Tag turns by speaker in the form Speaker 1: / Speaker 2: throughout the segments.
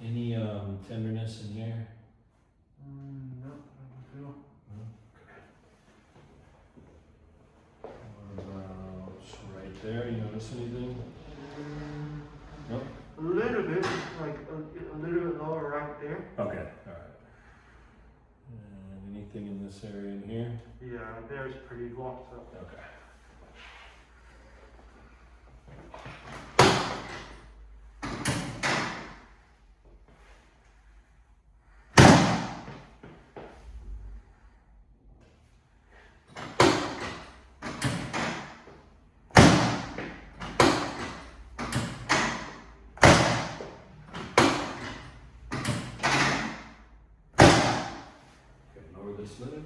Speaker 1: Any tenderness in here?
Speaker 2: No, I don't feel.
Speaker 1: What about right there? You notice anything? Nope.
Speaker 2: A little bit, like a little bit lower right there.
Speaker 1: Okay, alright. And anything in this area in here?
Speaker 2: Yeah, there's pretty locked up.
Speaker 1: Okay. Lower this leg.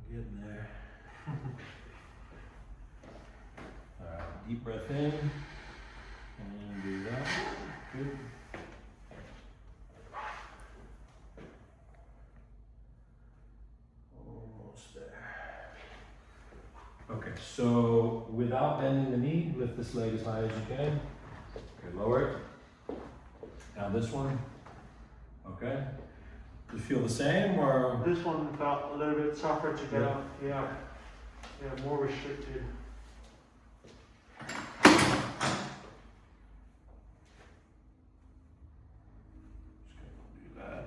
Speaker 1: Getting there. Alright, deep breath in. And breathe out. Good. Almost there. Okay, so without bending the knee, lift this leg as high as you can. Okay, lower it. Now this one. Okay. Do you feel the same or?
Speaker 2: This one felt a little bit tougher to get
Speaker 1: Yeah.
Speaker 2: up. Yeah. Yeah, more restricted.
Speaker 1: Do that.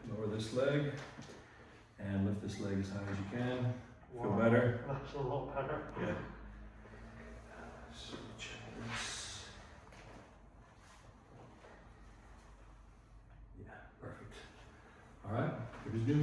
Speaker 1: Lower this leg and lift this leg as high as you can. Feel
Speaker 2: Wow.
Speaker 1: better?
Speaker 2: That's a lot better.
Speaker 1: Yeah. So check this. Yeah, perfect. All right, good as new.